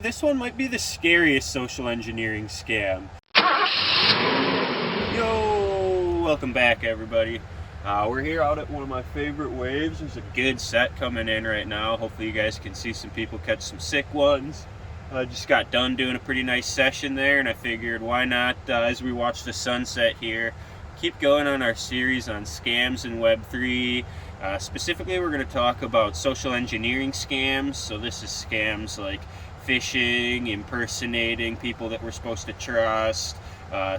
This one might be the scariest social engineering scam. Yo, welcome back everybody. We're here out at one of my favorite waves. There's a good set coming in right now. Hopefully you guys can see some people catch some sick ones. I just got done doing a pretty nice session there, and I figured why not, as we watch the sunset here, keep going on our series on scams in Web3. Specifically, we're going to talk about social engineering scams. So this is scams like phishing, impersonating people that we're supposed to trust,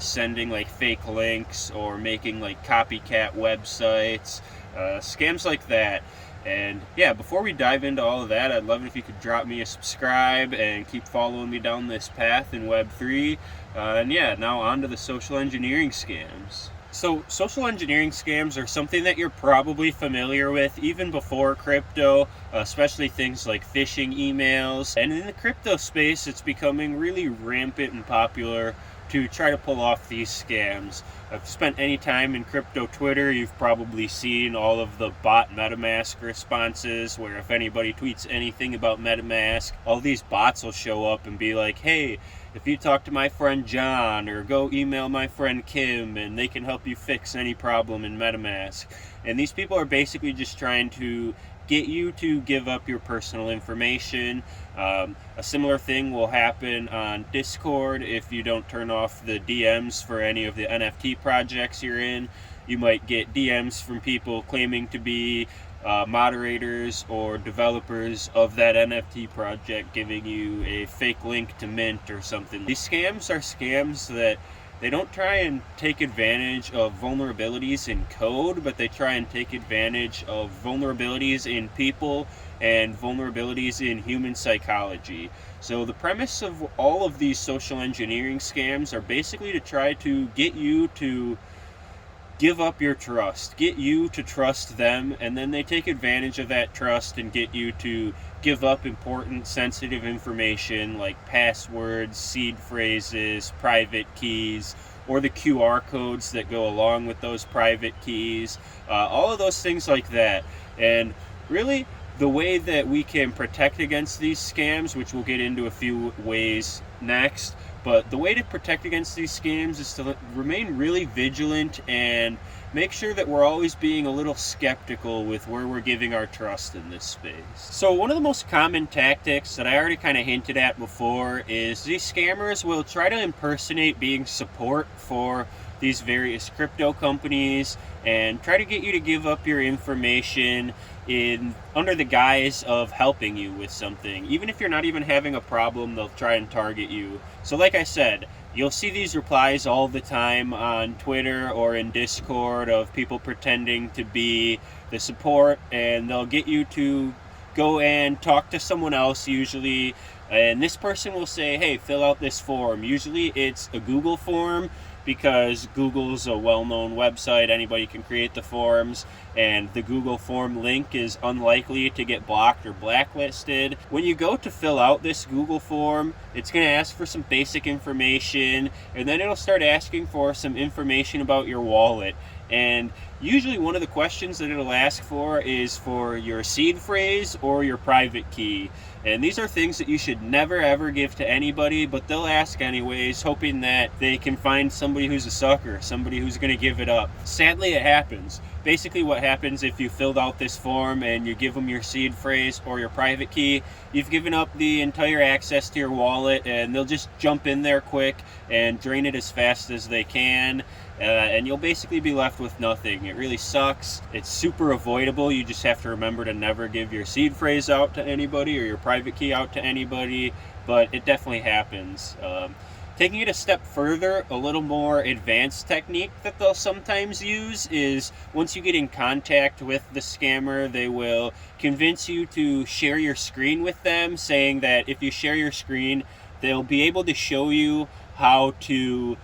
sending like fake links or making like copycat websites, scams like that. And yeah, before we dive into all of that, I'd love it if you could drop me a subscribe and keep following me down this path in Web3. And yeah, now on to the social engineering scams. So social engineering scams are something that you're probably familiar with even before crypto, especially things like phishing emails. And in the crypto space, it's becoming really rampant and popular to try to pull off these scams. If you've spent any time in crypto Twitter, you've probably seen all of the bot MetaMask responses where if anybody tweets anything about MetaMask, all these bots will show up and be like, hey, if you talk to my friend John or go email my friend Kim and they can help you fix any problem in MetaMask. And these people are basically just trying to get you to give up your personal information. A similar thing will happen on Discord if you don't turn off the DMs for any of the NFT projects you're in. You might get DMs from people claiming to be moderators or developers of that NFT project giving you a fake link to mint or something. These scams are scams that they don't try and take advantage of vulnerabilities in code, but they try and take advantage of vulnerabilities in people and vulnerabilities in human psychology. So the premise of all of these social engineering scams are basically to try to get you to give up your trust, get you to trust them, and then they take advantage of that trust and get you to give up important sensitive information like passwords, seed phrases, private keys, or the QR codes that go along with those private keys, all of those things like that. And really, the way that we can protect against these scams, which we'll get into a few ways next, but the way to protect against these scams is to remain really vigilant and make sure that we're always being a little skeptical with where we're giving our trust in this space. So one of the most common tactics that I already kind of hinted at before is these scammers will try to impersonate being support for these various crypto companies and try to get you to give up your information in under the guise of helping you with something. Even if you're not even having a problem, they'll try and target you. So like I said, you'll see these replies all the time on Twitter or in Discord of people pretending to be the support, and they'll get you to go and talk to someone else usually, and this person will say, hey, fill out this form. Usually it's a Google form because Google's a well-known website. Anybody can create the forms, and the Google form link is unlikely to get blocked or blacklisted. When you go to fill out this Google form, it's going to ask for some basic information, and then it'll start asking for some information about your wallet. And usually one of the questions that it'll ask for is for your seed phrase or your private key. And these are things that you should never ever give to anybody, but they'll ask anyways, hoping that they can find somebody who's a sucker, somebody who's going to give it up. Sadly, it happens. Basically what happens if you filled out this form and you give them your seed phrase or your private key, you've given up the entire access to your wallet, and they'll just jump in there quick and drain it as fast as they can. And you'll basically be left with nothing. It really sucks. It's super avoidable. You just have to remember to never give your seed phrase out to anybody or your private key out to anybody, but it definitely happens. Taking it a step further, a little more advanced technique that they'll sometimes use is once you get in contact with the scammer, they will convince you to share your screen with them, saying that if you share your screen, they'll be able to show you how to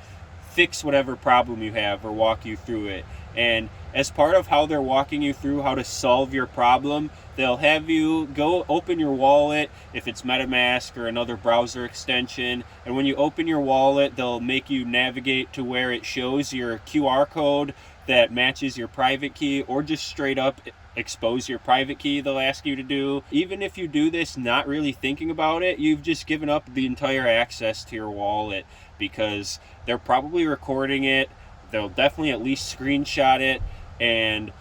fix whatever problem you have or walk you through it. And as part of how they're walking you through how to solve your problem, they'll have you go open your wallet if it's MetaMask or another browser extension. And when you open your wallet, they'll make you navigate to where it shows your QR code that matches your private key, or just straight up expose your private key they'll ask you to do. Even if you do this not really thinking about it, you've just given up the entire access to your wallet, because they're probably recording it. They'll definitely at least screenshot it, and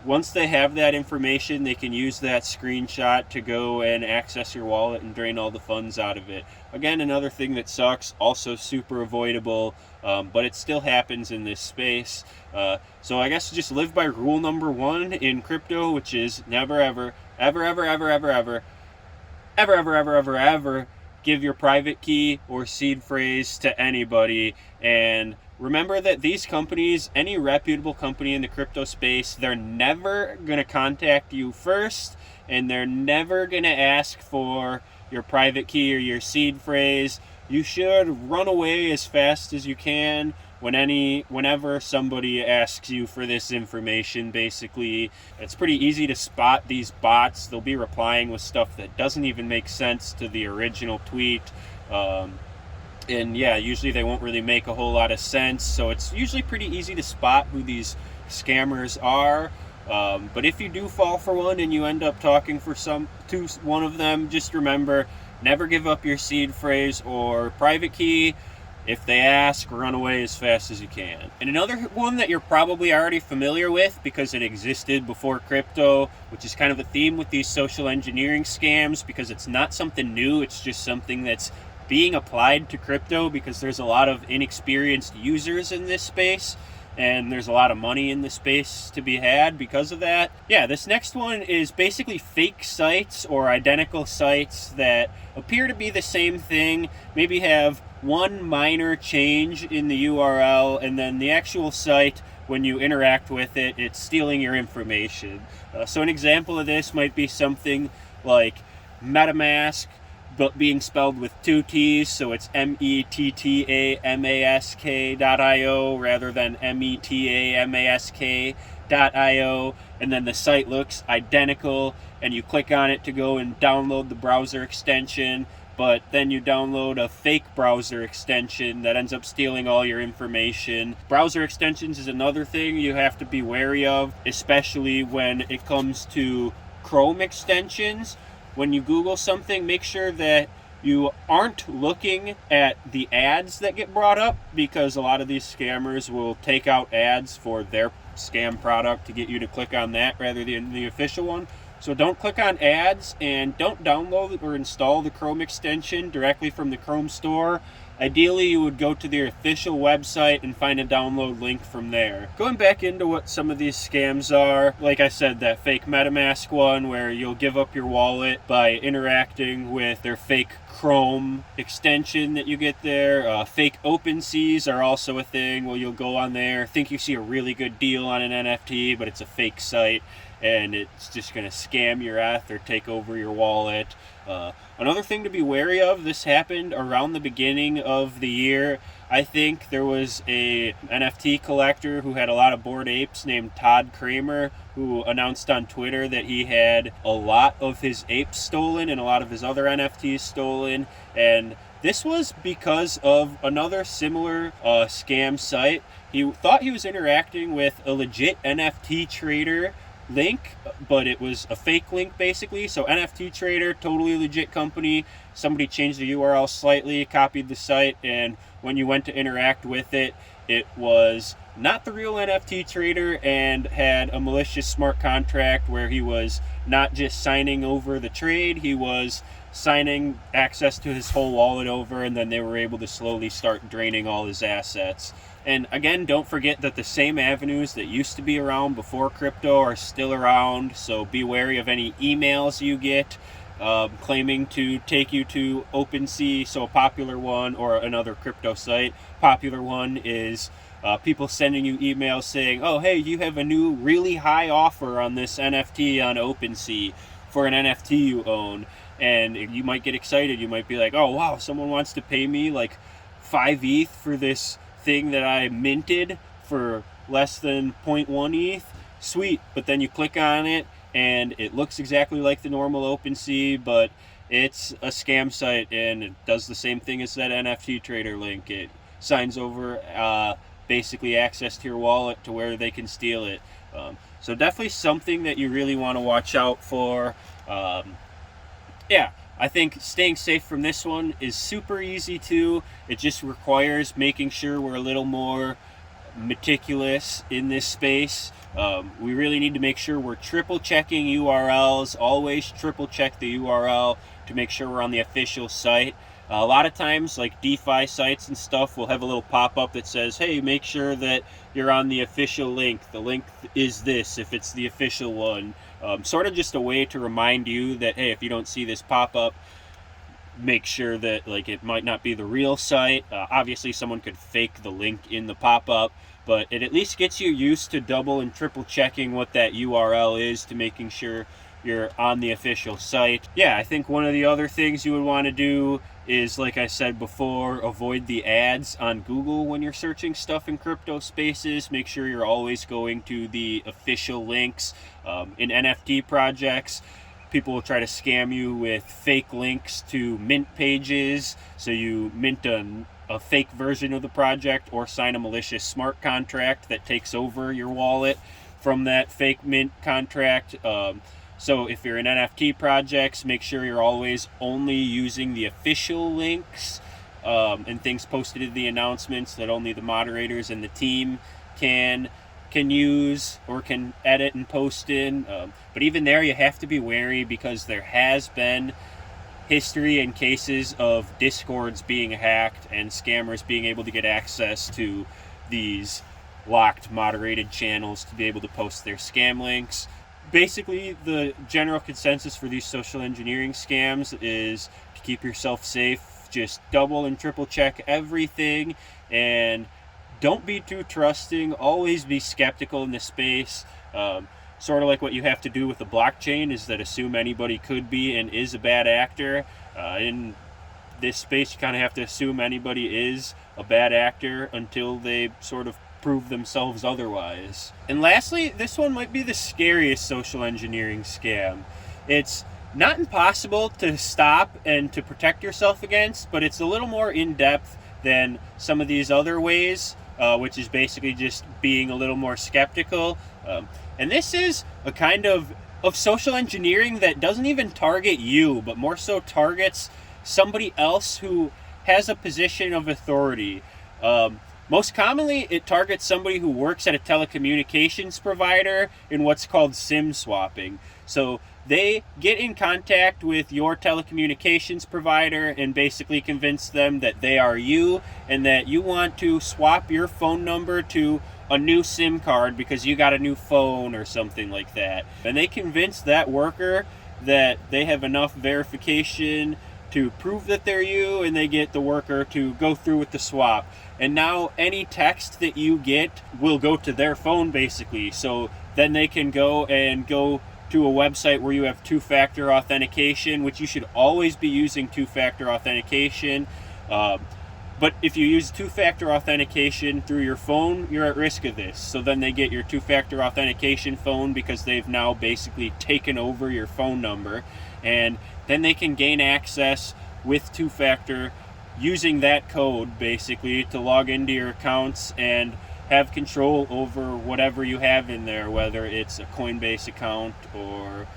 once they have that information, they can use that screenshot to go and access your wallet and drain all the funds out of it. Again, another thing that sucks, also super avoidable, but it still happens in this space. So I guess just live by rule number 1 in crypto, which is never ever give your private key or seed phrase to anybody. And remember that these companies, any reputable company in the crypto space, they're never going to contact you first, and they're never going to ask for your private key or your seed phrase. You should run away as fast as you can whenever somebody asks you for this information. Basically, it's pretty easy to spot these bots. They'll be replying with stuff that doesn't even make sense to the original tweet. And yeah, usually they won't really make a whole lot of sense, so it's usually pretty easy to spot who these scammers are. But if you do fall for one and you end up talking to one of them, just remember, never give up your seed phrase or private key. If they ask, run away as fast as you can. And another one that you're probably already familiar with because it existed before crypto, which is kind of a theme with these social engineering scams, because it's not something new, it's just something that's being applied to crypto because there's a lot of inexperienced users in this space, and there's a lot of money in the space to be had because of that. Yeah, this next one is basically fake sites or identical sites that appear to be the same thing, maybe have one minor change in the URL, and then the actual site, when you interact with it, it's stealing your information. So an example of this might be something like MetaMask, but being spelled with 2 T's, so it's METTAMASK.io rather than METAMASK.io, and then the site looks identical, and you click on it to go and download the browser extension, but then you download a fake browser extension that ends up stealing all your information. Browser extensions is another thing you have to be wary of, especially when it comes to Chrome extensions. When you Google something, make sure that you aren't looking at the ads that get brought up, because a lot of these scammers will take out ads for their scam product to get you to click on that rather than the official one. So don't click on ads, and don't download or install the Chrome extension directly from the Chrome store. Ideally, you would go to their official website and find a download link from there. Going back into what some of these scams are, like I said, that fake MetaMask one where you'll give up your wallet by interacting with their fake Chrome extension that you get there. Fake OpenSeas are also a thing where you'll go on there, think you see a really good deal on an NFT, but it's a fake site, and it's just going to scam your ETH or take over your wallet. Another thing to be wary of, this happened around the beginning of the year. I think there was a NFT collector who had a lot of Bored Apes named Todd Kramer, who announced on Twitter that he had a lot of his apes stolen and a lot of his other NFTs stolen. And this was because of another similar scam site. He thought he was interacting with a legit NFT trader link, but it was a fake link basically. So NFT Trader, totally legit company. Somebody changed the URL slightly, copied the site, and when you went to interact with it, it was not the real NFT Trader and had a malicious smart contract where he was not just signing over the trade, he was signing access to his whole wallet over, and then they were able to slowly start draining all his assets. And again, don't forget that the same avenues that used to be around before crypto are still around, so be wary of any emails you get claiming to take you to OpenSea, so a popular one, or another crypto site. Popular one is people sending you emails saying, oh, hey, you have a new really high offer on this NFT on OpenSea for an NFT you own. And you might get excited. You might be like, oh, wow, someone wants to pay me like 5 ETH for this thing that I minted for less than 0.1 ETH. Sweet. But then you click on it, and it looks exactly like the normal OpenSea, but it's a scam site, and it does the same thing as that NFT Trader link. It signs over basically access to your wallet to where they can steal it. So definitely something that you really want to watch out for. Yeah, I think staying safe from this one is super easy too. It just requires making sure we're a little more meticulous in this space. We really need to make sure we're triple checking URLs. Always triple check the URL to make sure we're on the official site. A lot of times, like DeFi sites and stuff will have a little pop-up that says, hey, make sure that you're on the official link. The link is this if it's the official one. Sort of just a way to remind you that, hey, if you don't see this pop-up, make sure that like it might not be the real site. Obviously, someone could fake the link in the pop-up, but it at least gets you used to double and triple checking what that URL is to making sure you're on the official site. Yeah, I think one of the other things you would want to do is, like I said before, avoid the ads on Google when you're searching stuff in crypto spaces. Make sure you're always going to the official links. In NFT projects, people will try to scam you with fake links to mint pages, so you mint a fake version of the project or sign a malicious smart contract that takes over your wallet from that fake mint contract. So if you're in NFT projects, make sure you're always only using the official links and things posted in the announcements that only the moderators and the team can use or can edit and post in. But even there, you have to be wary because there has been history and cases of Discords being hacked and scammers being able to get access to these locked moderated channels to be able to post their scam links. Basically, the general consensus for these social engineering scams is to keep yourself safe. Just double and triple check everything and don't be too trusting. Always be skeptical in this space. Sort of like what you have to do with the blockchain is that assume anybody could be and is a bad actor. In this space, you kind of have to assume anybody is a bad actor until they sort of prove themselves otherwise. And lastly, this one might be the scariest social engineering scam. It's not impossible to stop and to protect yourself against, but it's a little more in-depth than some of these other ways, which is basically just being a little more skeptical. And this is a kind of social engineering that doesn't even target you, but more so targets somebody else who has a position of authority. Most commonly, it targets somebody who works at a telecommunications provider in what's called SIM swapping. So they get in contact with your telecommunications provider and basically convince them that they are you and that you want to swap your phone number to a new SIM card because you got a new phone or something like that. And they convince that worker that they have enough verification to prove that they're you, and they get the worker to go through with the swap. And now any text that you get will go to their phone basically. So then they can go to a website where you have two-factor authentication, which you should always be using two-factor authentication. But if you use two-factor authentication through your phone, you're at risk of this. So then they get your two-factor authentication phone because they've now basically taken over your phone number. And then they can gain access with two-factor using that code basically to log into your accounts and have control over whatever you have in there, whether it's a Coinbase account or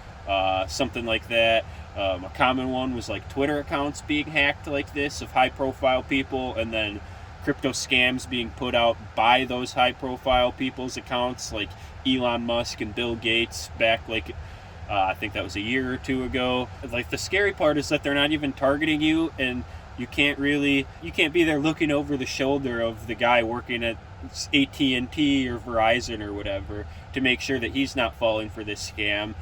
something like that. A common one was like Twitter accounts being hacked like this of high-profile people, and then crypto scams being put out by those high-profile people's accounts, like Elon Musk and Bill Gates back like I think that was a year or two ago. Like, the scary part is that they're not even targeting you, and you can't be there looking over the shoulder of the guy working at AT&T or Verizon or whatever to make sure that he's not falling for this scam.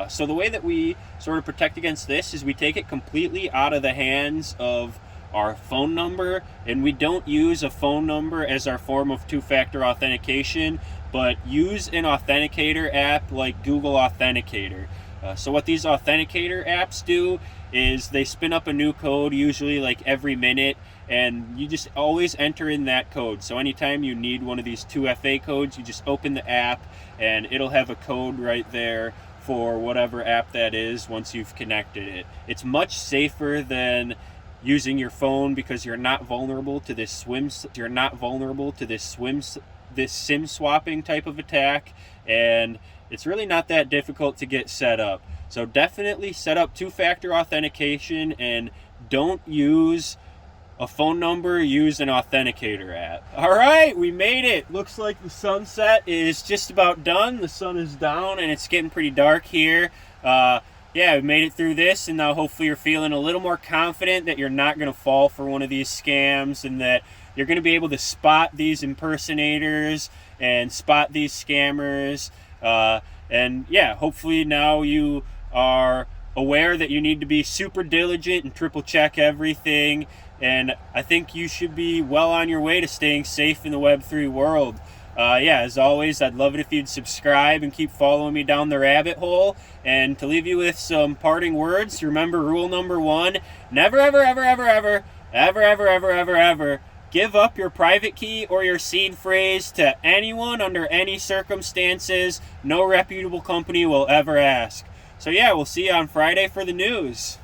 So the way that we sort of protect against this is we take it completely out of the hands of our phone number, and we don't use a phone number as our form of two-factor authentication, but use an authenticator app like Google Authenticator. So what these authenticator apps do is they spin up a new code, usually like every minute, and you just always enter in that code. So anytime you need one of these 2FA codes, you just open the app and it'll have a code right there for whatever app that is once you've connected it. It's much safer than using your phone because you're not vulnerable to this this SIM swapping type of attack, and it's really not that difficult to get set up. So definitely set up two-factor authentication and don't use a phone number, use an authenticator app. All right, we made it. Looks like the sunset is just about done. The sun is down and it's getting pretty dark here. Yeah, we made it through this, and now hopefully you're feeling a little more confident that you're not going to fall for one of these scams, and that you're going to be able to spot these impersonators and spot these scammers. And yeah, hopefully now you are aware that you need to be super diligent and triple check everything. And I think you should be well on your way to staying safe in the Web3 world. Yeah, as always, I'd love it if you'd subscribe and keep following me down the rabbit hole. And to leave you with some parting words, remember rule number 1, never, ever, ever, ever, ever, ever, ever, ever, ever, ever give up your private key or your seed phrase to anyone under any circumstances. No reputable company will ever ask. So yeah, we'll see you on Friday for the news.